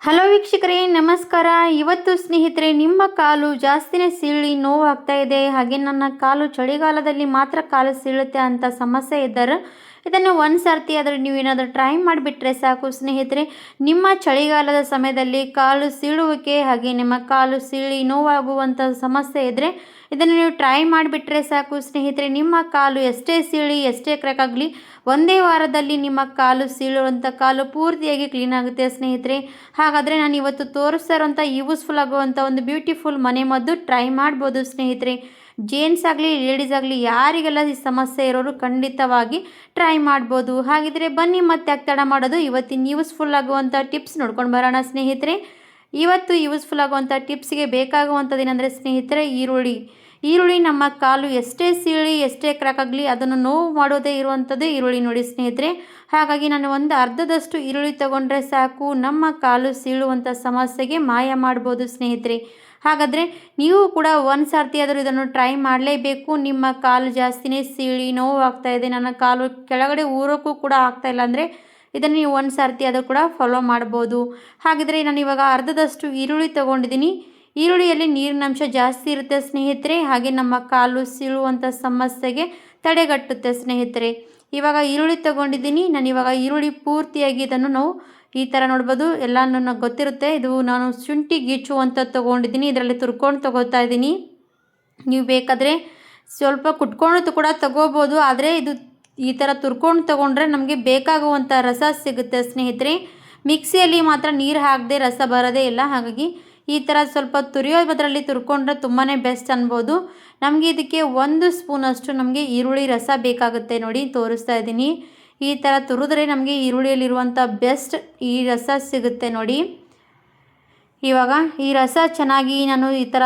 Hello ವೀಕ್ಷಕರೇ, ನಮಸ್ಕಾರ. ಇವತ್ತು ಸ್ನೇಹಿತರೆ, ನಿಮ್ಮ ಕಾಲು ಜಾಸ್ತಿನೇ ಸೀಳಿ ನೋವಾಗ್ತಾ ಇದೆ, ಹಾಗೆ ನನ್ನ ಕಾಲು ಚಳಿಗಾಲದಲ್ಲಿ ಮಾತ್ರ ಕಾಲು ಸೀಳುತ್ತೆ ಅಂತ ಸಮಸ್ಯೆ ಇದ್ದರೆ ಇದನ್ನು ಒಂದು ಸರ್ತಿ ಆದರೆ ನೀವು ಏನಾದರೂ ಟ್ರೈ ಮಾಡಿಬಿಟ್ರೆ ಸಾಕು ಸ್ನೇಹಿತರೆ. ನಿಮ್ಮ ಚಳಿಗಾಲದ ಸಮಯದಲ್ಲಿ ಕಾಲು ಸೀಳುವಿಕೆ ಹಾಗೆ ನಿಮ್ಮ ಕಾಲು ಸೀಳಿ ನೋವಾಗುವಂಥ ಸಮಸ್ಯೆ ಇದ್ದರೆ ಇದನ್ನು ನೀವು ಟ್ರೈ ಮಾಡಿಬಿಟ್ರೆ ಸಾಕು ಸ್ನೇಹಿತರೆ. ನಿಮ್ಮ ಕಾಲು ಎಷ್ಟೇ ಸೀಳಿ ಎಷ್ಟೇ ಕ್ರ್ಯಾಕ್ ಆಗಲಿ ಒಂದೇ ವಾರದಲ್ಲಿ ನಿಮ್ಮ ಕಾಲು ಸೀಳುವಂಥ ಕಾಲು ಪೂರ್ತಿಯಾಗಿ ಕ್ಲೀನ್ ಆಗುತ್ತೆ ಸ್ನೇಹಿತರೆ. ಹಾಗಾದರೆ ನಾನು ಇವತ್ತು ತೋರಿಸ್ತಾ ಇರುವಂಥ ಯೂಸ್ಫುಲ್ ಆಗುವಂಥ ಒಂದು ಬ್ಯೂಟಿಫುಲ್ ಮನೆಮದ್ದು ಟ್ರೈ ಮಾಡ್ಬೋದು ಸ್ನೇಹಿತರೆ. ಜೆಂಟ್ಸ್ ಆಗಲಿ ಲೇಡೀಸ್ ಆಗಲಿ ಯಾರಿಗೆಲ್ಲ ಈ ಸಮಸ್ಯೆ ಇರೋರು ಖಂಡಿತವಾಗಿ ಟ್ರೈ ಮಾಡ್ಬೋದು. ಹಾಗಿದ್ರೆ ಬನ್ನಿ ಮತ್ತೆ ಯಾಕೆ ತಡ ಮಾಡೋದು, ಇವತ್ತಿನ ಯೂಸ್ಫುಲ್ ಆಗುವಂಥ ಟಿಪ್ಸ್ ನೋಡ್ಕೊಂಡು ಬರೋಣ ಸ್ನೇಹಿತರೆ. ಇವತ್ತು ಯೂಸ್ಫುಲ್ ಆಗುವಂಥ ಟಿಪ್ಸ್ಗೆ ಬೇಕಾಗುವಂಥದ್ದು ಏನಂದರೆ ಸ್ನೇಹಿತರೆ, ಈರುಳ್ಳಿ ನಮ್ಮ ಕಾಲು ಎಷ್ಟೇ ಸೀಳಿ ಎಷ್ಟೇ ಕ್ರ್ಯಾಕ್ ಆಗಲಿ ಅದನ್ನು ನೋವು ಮಾಡೋದೇ ಇರುವಂಥದ್ದು ಈರುಳ್ಳಿ ನೋಡಿ ಸ್ನೇಹಿತರೆ. ಹಾಗಾಗಿ ನಾನು ಒಂದು ಅರ್ಧದಷ್ಟು ಈರುಳ್ಳಿ ತಗೊಂಡ್ರೆ ಸಾಕು, ನಮ್ಮ ಕಾಲು ಸೀಳುವಂಥ ಸಮಸ್ಯೆಗೆ ಮಾಯ ಮಾಡ್ಬೋದು ಸ್ನೇಹಿತರೆ. ಹಾಗಾದರೆ ನೀವು ಕೂಡ ಒಂದು ಸರ್ತಿ ಆದರೂ ಇದನ್ನು ಟ್ರೈ ಮಾಡಲೇಬೇಕು. ನಿಮ್ಮ ಕಾಲು ಜಾಸ್ತಿನೇ ಸೀಳಿ ನೋವು ಆಗ್ತಾ ಇದೆ, ನನ್ನ ಕಾಲು ಕೆಳಗಡೆ ಊರೋಕ್ಕೂ ಕೂಡ ಆಗ್ತಾಯಿಲ್ಲ ಅಂದರೆ ಇದನ್ನು ನೀವು ಒಂದು ಸರ್ತಿ ಆದರೂ ಕೂಡ ಫಾಲೋ ಮಾಡ್ಬೋದು. ಹಾಗಿದ್ರೆ ನಾನು ಇವಾಗ ಅರ್ಧದಷ್ಟು ಈರುಳ್ಳಿ ತೊಗೊಂಡಿದ್ದೀನಿ. ಈರುಳ್ಳಿಯಲ್ಲಿ ನೀರಿನಂಶ ಜಾಸ್ತಿ ಇರುತ್ತೆ ಸ್ನೇಹಿತರೆ, ಹಾಗೆ ನಮ್ಮ ಕಾಲು ಸೀಳುವಂಥ ಸಮಸ್ಯೆಗೆ ತಡೆಗಟ್ಟುತ್ತೆ ಸ್ನೇಹಿತರೆ. ಇವಾಗ ಈರುಳ್ಳಿ ತೊಗೊಂಡಿದ್ದೀನಿ. ನಾನು ಇವಾಗ ಈರುಳ್ಳಿ ಪೂರ್ತಿಯಾಗಿ ಇದನ್ನು ನಾವು ಈ ಥರ ನೋಡ್ಬೋದು, ಎಲ್ಲ ನನಗೆ ಗೊತ್ತಿರುತ್ತೆ. ಇದು ನಾನು ಶುಂಠಿ ಗೀಚು ಅಂತ ತೊಗೊಂಡಿದ್ದೀನಿ, ಇದರಲ್ಲಿ ತುರ್ಕೊಂಡು ತೊಗೋತಾ ಇದ್ದೀನಿ. ನೀವು ಬೇಕಾದರೆ ಸ್ವಲ್ಪ ಕುಟ್ಕೊಂಡು ಕೂಡ ತೊಗೋಬೋದು, ಆದರೆ ಇದು ಈ ಥರ ತುರ್ಕೊಂಡು ತೊಗೊಂಡ್ರೆ ನಮಗೆ ಬೇಕಾಗುವಂಥ ರಸ ಸಿಗುತ್ತೆ ಸ್ನೇಹಿತರೆ. ಮಿಕ್ಸಿಯಲ್ಲಿ ಮಾತ್ರ ನೀರು ಹಾಕದೆ ರಸ ಬರೋದೇ ಇಲ್ಲ, ಹಾಗಾಗಿ ಈ ಥರ ಸ್ವಲ್ಪ ತುರಿಯೋದ್ರಲ್ಲಿ ತುರ್ಕೊಂಡ್ರೆ ತುಂಬಾ ಬೆಸ್ಟ್ ಅನ್ಬೋದು. ನಮಗೆ ಇದಕ್ಕೆ 1 ಸ್ಪೂನಷ್ಟು ನಮಗೆ ಈರುಳ್ಳಿ ರಸ ಬೇಕಾಗುತ್ತೆ. ನೋಡಿ ತೋರಿಸ್ತಾ ಇದ್ದೀನಿ, ಈ ಥರ ತುರಿದ್ರೆ ನಮಗೆ ಈರುಳ್ಳಿಯಲ್ಲಿರುವಂಥ ಬೆಸ್ಟ್ ಈ ರಸ ಸಿಗುತ್ತೆ ನೋಡಿ. ಇವಾಗ ಈ ರಸ ಚೆನ್ನಾಗಿ ನಾನು ಈ ಥರ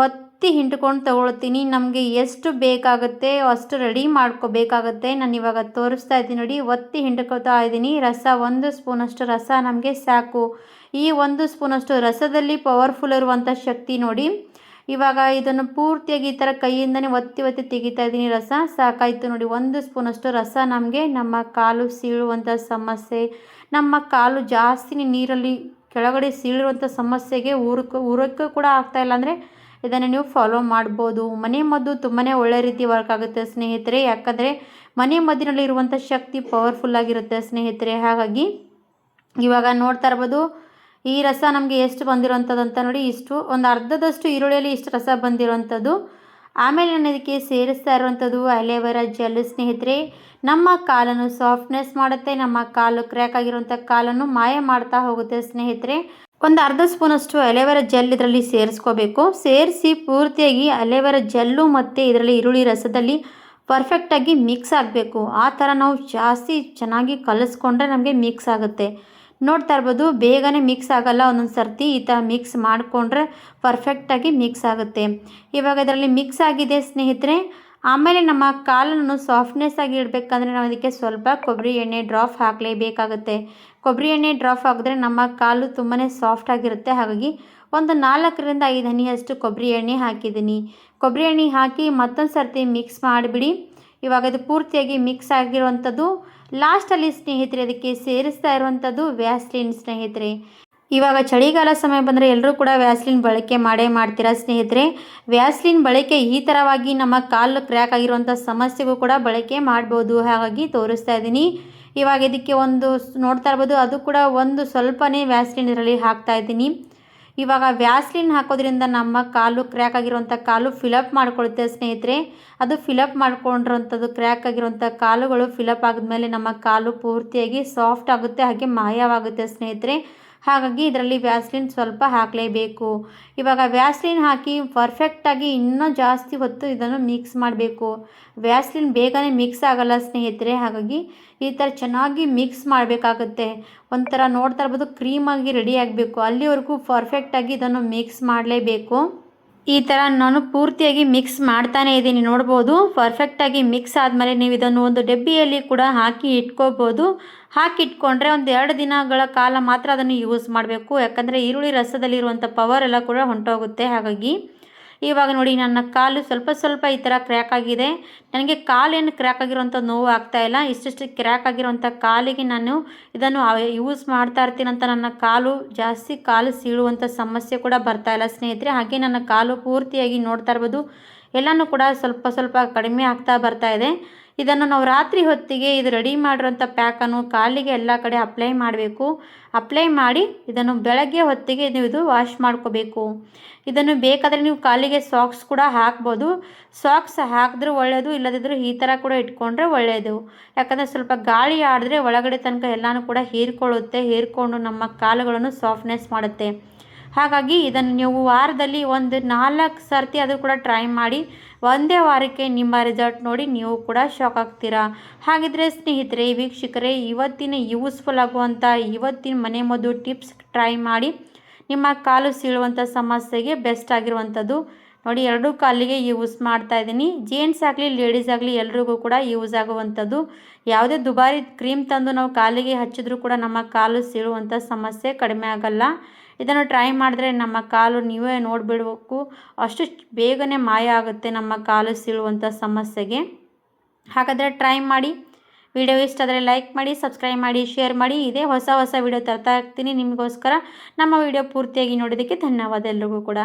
ಒತ್ತಿ ಹಿಂಡ್ಕೊಂಡು ತಗೊಳ್ತೀನಿ. ನಮಗೆ ಎಷ್ಟು ಬೇಕಾಗುತ್ತೆ ಅಷ್ಟು ರೆಡಿ ಮಾಡ್ಕೋಬೇಕಾಗತ್ತೆ. ನಾನು ಇವಾಗ ತೋರಿಸ್ತಾ ಇದ್ದೀನಿ ನೋಡಿ, ಒತ್ತಿ ಹಿಂಡ್ಕೋತಾ ಇದ್ದೀನಿ. ರಸ 1 ಸ್ಪೂನಷ್ಟು ರಸ ನಮಗೆ ಸಾಕು. ಈ 1 ಸ್ಪೂನಷ್ಟು ರಸದಲ್ಲಿ ಪವರ್ಫುಲ್ ಇರುವಂಥ ಶಕ್ತಿ ನೋಡಿ. ಇವಾಗ ಇದನ್ನು ಪೂರ್ತಿಯಾಗಿ ಈ ಥರ ಕೈಯಿಂದನೇ ಒತ್ತಿ ತೆಗಿತಾ ಇದ್ದೀನಿ. ರಸ ಸಾಕಾಯಿತು ನೋಡಿ. 1 ಸ್ಪೂನಷ್ಟು ರಸ ನಮಗೆ ನಮ್ಮ ಕಾಲು ಸೀಳುವಂಥ ಸಮಸ್ಯೆ, ನಮ್ಮ ಕಾಲು ಜಾಸ್ತಿ ನೀರಲ್ಲಿ ಕೆಳಗಡೆ ಸೀಳಿರುವಂಥ ಸಮಸ್ಯೆಗೆ ಊರಕ್ಕೂ ಕೂಡ ಆಗ್ತಾಯಿಲ್ಲ ಅಂದರೆ ಇದನ್ನು ನೀವು ಫಾಲೋ ಮಾಡ್ಬೋದು. ಮನೆ ಮದ್ದು ತುಂಬಾ ಒಳ್ಳೆ ರೀತಿ ವರ್ಕ್ ಆಗುತ್ತೆ ಸ್ನೇಹಿತರೆ, ಯಾಕಂದರೆ ಮನೆ ಮದ್ದಿನಲ್ಲಿ ಇರುವಂಥ ಶಕ್ತಿ ಪವರ್ಫುಲ್ ಆಗಿರುತ್ತೆ ಸ್ನೇಹಿತರೆ. ಹಾಗಾಗಿ ಇವಾಗ ನೋಡ್ತಾ ಇರ್ಬೋದು ಈ ರಸ ನಮಗೆ ಎಷ್ಟು ಬಂದಿರೋವಂಥದ್ದು ಅಂತ ನೋಡಿ. ಇಷ್ಟು ಒಂದು ಅರ್ಧದಷ್ಟು ಈರುಳ್ಳಿಯಲ್ಲಿ ಇಷ್ಟು ರಸ ಬಂದಿರೋವಂಥದ್ದು. ಆಮೇಲೆ ನಾನು ಇದಕ್ಕೆ ಸೇರಿಸ್ತಾ ಇರುವಂಥದ್ದು ಅಲೋವೆರಾ ಜೆಲ್ ಸ್ನೇಹಿತರೆ. ನಮ್ಮ ಕಾಲನ್ನು ಸಾಫ್ಟ್ನೆಸ್ ಮಾಡುತ್ತೆ, ನಮ್ಮ ಕಾಲು ಕ್ರ್ಯಾಕ್ ಆಗಿರುವಂಥ ಕಾಲನ್ನು ಮಾಯ ಮಾಡ್ತಾ ಹೋಗುತ್ತೆ ಸ್ನೇಹಿತರೆ. ಒಂದು ಅರ್ಧ ಸ್ಪೂನಷ್ಟು ಅಲೋವೆರಾ ಜೆಲ್ ಇದರಲ್ಲಿ ಸೇರಿಸ್ಕೋಬೇಕು. ಸೇರಿಸಿ ಪೂರ್ತಿಯಾಗಿ ಅಲೋವೆರಾ ಜೆಲ್ಲು ಮತ್ತು ಇದರಲ್ಲಿ ಈರುಳ್ಳಿ ರಸದಲ್ಲಿ ಪರ್ಫೆಕ್ಟಾಗಿ ಮಿಕ್ಸ್ ಆಗಬೇಕು. ಆ ಥರ ನಾವು ಜಾಸ್ತಿ ಚೆನ್ನಾಗಿ ಕಲಿಸ್ಕೊಂಡ್ರೆ ನಮಗೆ ಮಿಕ್ಸ್ ಆಗುತ್ತೆ. ನೋಡ್ತಾ ಇರ್ಬೋದು, ಬೇಗನೆ ಮಿಕ್ಸ್ ಆಗೋಲ್ಲ, ಒಂದೊಂದು ಸರ್ತಿ ಈ ಥರ ಮಿಕ್ಸ್ ಮಾಡಿಕೊಂಡ್ರೆ ಪರ್ಫೆಕ್ಟಾಗಿ ಮಿಕ್ಸ್ ಆಗುತ್ತೆ. ಇವಾಗ ಇದರಲ್ಲಿ ಮಿಕ್ಸ್ ಆಗಿದೆ ಸ್ನೇಹಿತರೆ. ಆಮೇಲೆ ನಮ್ಮ ಕಾಲನ್ನು ಸಾಫ್ಟ್ನೆಸ್ ಆಗಿ ಇಡಬೇಕಂದ್ರೆ ನಾವು ಅದಕ್ಕೆ ಸ್ವಲ್ಪ ಕೊಬ್ಬರಿ ಎಣ್ಣೆ ಡ್ರಾಪ್ ಹಾಕಲೇಬೇಕಾಗುತ್ತೆ. ಕೊಬ್ಬರಿ ಎಣ್ಣೆ ಡ್ರಾಪ್ ಹಾಕಿದ್ರೆ ನಮ್ಮ ಕಾಲು ತುಂಬಾ ಸಾಫ್ಟ್ ಆಗಿರುತ್ತೆ. ಹಾಗಾಗಿ ಒಂದು 4ರಿಂದ 5 ಹನಿಯಷ್ಟು ಕೊಬ್ಬರಿ ಎಣ್ಣೆ ಹಾಕಿದ್ದೀನಿ. ಕೊಬ್ಬರಿ ಎಣ್ಣೆ ಹಾಕಿ ಮತ್ತೊಂದು ಸರ್ತಿ ಮಿಕ್ಸ್ ಮಾಡಿಬಿಡಿ. ಇವಾಗ ಇದು ಪೂರ್ತಿಯಾಗಿ ಮಿಕ್ಸ್ ಆಗಿರುವಂಥದ್ದು. ಲಾಸ್ಟಲ್ಲಿ ಸ್ನೇಹಿತರೆ ಅದಕ್ಕೆ ಸೇರಿಸ್ತಾ ಇರುವಂಥದ್ದು ವ್ಯಾಸ್ಲಿನ್ ಸ್ನೇಹಿತರೆ. ಇವಾಗ ಚಳಿಗಾಲ ಸಮಯ ಬಂದರೆ ಎಲ್ಲರೂ ಕೂಡ ವ್ಯಾಸ್ಲಿನ್ ಬಳಕೆ ಮಾಡ್ತೀರಾ ಸ್ನೇಹಿತರೆ. ವ್ಯಾಸ್ಲಿನ್ ಬಳಕೆ ಈ ಥರವಾಗಿ ನಮ್ಮ ಕಾಲು ಕ್ರ್ಯಾಕ್ ಆಗಿರುವಂಥ ಸಮಸ್ಯೆಗೂ ಕೂಡ ಬಳಕೆ ಮಾಡ್ಬೋದು, ಹಾಗಾಗಿ ತೋರಿಸ್ತಾ ಇದ್ದೀನಿ. ಇವಾಗ ಇದಕ್ಕೆ ಒಂದು ನೋಡ್ತಾ ಇರ್ಬೋದು, ಅದು ಕೂಡ ಒಂದು ಸ್ವಲ್ಪನೇ ವ್ಯಾಸ್ಲಿನ್ ಇದರಲ್ಲಿ ಹಾಕ್ತಾ ಇದ್ದೀನಿ. ಇವಾಗ ವ್ಯಾಸ್ಲಿನ್ ಹಾಕೋದ್ರಿಂದ ನಮ್ಮ ಕಾಲು ಕ್ರ್ಯಾಕ್ ಆಗಿರುವಂಥ ಕಾಲು ಫಿಲಪ್ ಮಾಡ್ಕೊಳುತ್ತೆ ಸ್ನೇಹಿತರೆ. ಅದು ಫಿಲಪ್ ಮಾಡ್ಕೊಂಡಿರೋಂಥದ್ದು ಕ್ರ್ಯಾಕ್ ಆಗಿರುವಂಥ ಕಾಲುಗಳು ಫಿಲಪ್ ಆದಮೇಲೆ ನಮ್ಮ ಕಾಲು ಪೂರ್ತಿಯಾಗಿ ಸಾಫ್ಟ್ ಆಗುತ್ತೆ, ಹಾಗೆ ಮಾಯವಾಗುತ್ತೆ ಸ್ನೇಹಿತರೆ. ಹಾಗಾಗಿ ಇದರಲ್ಲಿ ವ್ಯಾಸ್ಲಿನ್ ಸ್ವಲ್ಪ ಹಾಕಲೇಬೇಕು. ಇವಾಗ ವ್ಯಾಸ್ಲಿನ್ ಹಾಕಿ ಪರ್ಫೆಕ್ಟಾಗಿ ಇನ್ನೂ ಜಾಸ್ತಿ ಹೊತ್ತು ಇದನ್ನು ಮಿಕ್ಸ್ ಮಾಡಬೇಕು. ವ್ಯಾಸ್ಲಿನ್ ಬೇಗನೆ ಮಿಕ್ಸ್ ಆಗೋಲ್ಲ ಸ್ನೇಹಿತರೆ, ಹಾಗಾಗಿ ಈ ಥರ ಚೆನ್ನಾಗಿ ಮಿಕ್ಸ್ ಮಾಡಬೇಕಾಗುತ್ತೆ. ಒಂಥರ ನೋಡ್ತಾ ಇರ್ಬೋದು ಕ್ರೀಮಾಗಿ ರೆಡಿ ಆಗಬೇಕು, ಅಲ್ಲಿವರೆಗೂ ಪರ್ಫೆಕ್ಟಾಗಿ ಇದನ್ನು ಮಿಕ್ಸ್ ಮಾಡಲೇಬೇಕು. ಈ ಥರ ನಾನು ಪೂರ್ತಿಯಾಗಿ ಮಿಕ್ಸ್ ಮಾಡ್ತಾನೇ ಇದ್ದೀನಿ, ನೋಡ್ಬೋದು. ಪರ್ಫೆಕ್ಟಾಗಿ ಮಿಕ್ಸ್ ಆದಮೇಲೆ ನೀವು ಇದನ್ನು ಒಂದು ಡಬ್ಬಿಯಲ್ಲಿ ಕೂಡ ಹಾಕಿ ಇಟ್ಕೋಬೋದು. ಹಾಕಿಟ್ಕೊಂಡ್ರೆ ಒಂದು 2 ದಿನಗಳ ಕಾಲ ಮಾತ್ರ ಅದನ್ನು ಯೂಸ್ ಮಾಡಬೇಕು, ಯಾಕಂದರೆ ಈರುಳ್ಳಿ ರಸದಲ್ಲಿರುವಂಥ ಪವರ್ ಎಲ್ಲ ಕೂಡ ಹೊಂಟೋಗುತ್ತೆ. ಹಾಗಾಗಿ ಇವಾಗ ನೋಡಿ ನನ್ನ ಕಾಲು ಸ್ವಲ್ಪ ಸ್ವಲ್ಪ ಈ ಥರ ಕ್ರ್ಯಾಕ್ ಆಗಿದೆ. ನನಗೆ ಕಾಲೇನು ಕ್ರ್ಯಾಕ್ ಆಗಿರೋಂಥ ನೋವು ಆಗ್ತಾಯಿಲ್ಲ. ಇಷ್ಟಿಷ್ಟು ಕ್ರ್ಯಾಕ್ ಆಗಿರೋಂಥ ಕಾಲಿಗೆ ನಾನು ಇದನ್ನು ಯೂಸ್ ಮಾಡ್ತಾ ಇರ್ತೀನಂತ ನನ್ನ ಜಾಸ್ತಿ ಕಾಲು ಸೀಳುವಂಥ ಸಮಸ್ಯೆ ಕೂಡ ಬರ್ತಾಯಿಲ್ಲ ಸ್ನೇಹಿತರೆ. ಹಾಗೆ ನನ್ನ ಕಾಲು ಪೂರ್ತಿಯಾಗಿ ನೋಡ್ತಾ ಇರ್ಬೋದು ಎಲ್ಲನೂ ಕೂಡ ಸ್ವಲ್ಪ ಸ್ವಲ್ಪ ಕಡಿಮೆ ಆಗ್ತಾ ಬರ್ತಾ ಇದೆ. ಇದನ್ನು ನಾವು ರಾತ್ರಿ ಹೊತ್ತಿಗೆ ಇದು ರೆಡಿ ಮಾಡಿರೋಂಥ ಪ್ಯಾಕನ್ನು ಕಾಲಿಗೆ ಎಲ್ಲ ಕಡೆ ಅಪ್ಲೈ ಮಾಡಬೇಕು. ಅಪ್ಲೈ ಮಾಡಿ ಇದನ್ನು ಬೆಳಗ್ಗೆ ಹೊತ್ತಿಗೆ ನೀವು ಇದು ವಾಶ್ ಮಾಡ್ಕೋಬೇಕು. ಇದನ್ನು ಬೇಕಾದರೆ ನೀವು ಕಾಲಿಗೆ ಸಾಕ್ಸ್ ಕೂಡ ಹಾಕ್ಬೋದು. ಸಾಕ್ಸ್ ಹಾಕಿದ್ರೂ ಒಳ್ಳೆಯದು, ಇಲ್ಲದಿದ್ದರೂ ಈ ಥರ ಕೂಡ ಇಟ್ಕೊಂಡ್ರೆ ಒಳ್ಳೆಯದು. ಯಾಕಂದರೆ ಸ್ವಲ್ಪ ಗಾಳಿ ಆಡಿದ್ರೆ ಒಳಗಡೆ ತನಕ ಎಲ್ಲನೂ ಕೂಡ ಹೀರ್ಕೊಂಡು ನಮ್ಮ ಕಾಲುಗಳನ್ನು ಸಾಫ್ಟ್ನೆಸ್ ಮಾಡುತ್ತೆ. ಹಾಗಾಗಿ ಇದನ್ನು ನೀವು ವಾರದಲ್ಲಿ ಒಂದು 4 ಸರ್ತಿ ಆದರೂ ಕೂಡ ಟ್ರೈ ಮಾಡಿ. ಒಂದೇ ವಾರಕ್ಕೆ ನಿಮ್ಮ ರಿಸಲ್ಟ್ ನೋಡಿ ನೀವು ಕೂಡ ಶಾಕ್ ಆಗ್ತೀರಾ. ಹಾಗಿದ್ರೆ ಸ್ನೇಹಿತರೆ, ವೀಕ್ಷಕರೇ, ಇವತ್ತಿನ ಯೂಸ್ಫುಲ್ ಆಗುವಂಥ ಇವತ್ತಿನ ಮನೆಮದ್ದು ಟಿಪ್ಸ್ ಟ್ರೈ ಮಾಡಿ. ನಿಮ್ಮ ಕಾಲು ಸೀಳುವಂಥ ಸಮಸ್ಯೆಗೆ ಬೆಸ್ಟ್ ಆಗಿರುವಂಥದ್ದು ನೋಡಿ. 2 ಕಾಲಿಗೆ ಯೂಸ್ ಮಾಡ್ತಾ ಇದ್ದೀನಿ. ಜೆಂಟ್ಸ್ ಆಗಲಿ ಲೇಡೀಸ್ ಆಗಲಿ ಎಲ್ರಿಗೂ ಕೂಡ ಯೂಸ್ ಆಗುವಂಥದ್ದು. ಯಾವುದೇ ದುಬಾರಿ ಕ್ರೀಮ್ ತಂದು ನಾವು ಕಾಲಿಗೆ ಹಚ್ಚಿದ್ರೂ ಕೂಡ ನಮ್ಮ ಕಾಲು ಸೀಳುವಂಥ ಸಮಸ್ಯೆ ಕಡಿಮೆ ಆಗಲ್ಲ. ಇದನ್ನು ಟ್ರೈ ಮಾಡಿದ್ರೆ ನಮ್ಮ ಕಾಲು ನೀವೇ ನೋಡಿಬಿಡಬೇಕು, ಅಷ್ಟು ಬೇಗನೆ ಮಾಯ ಆಗುತ್ತೆ ನಮ್ಮ ಕಾಲು ಸೀಳುವಂಥ ಸಮಸ್ಯೆಗೆ. ಹಾಗಾದರೆ ಟ್ರೈ ಮಾಡಿ. ವಿಡಿಯೋ ಇಷ್ಟ ಆದರೆ ಲೈಕ್ ಮಾಡಿ, ಸಬ್ಸ್ಕ್ರೈಬ್ ಮಾಡಿ, ಶೇರ್ ಮಾಡಿ. ಇದೇ ಹೊಸ ವಿಡಿಯೋ ತರ್ತಾ ಇರ್ತೀನಿ ನಿಮಗೋಸ್ಕರ. ನಮ್ಮ ವಿಡಿಯೋ ಪೂರ್ತಿಯಾಗಿ ನೋಡೋದಕ್ಕೆ ಧನ್ಯವಾದ ಎಲ್ರಿಗೂ ಕೂಡ.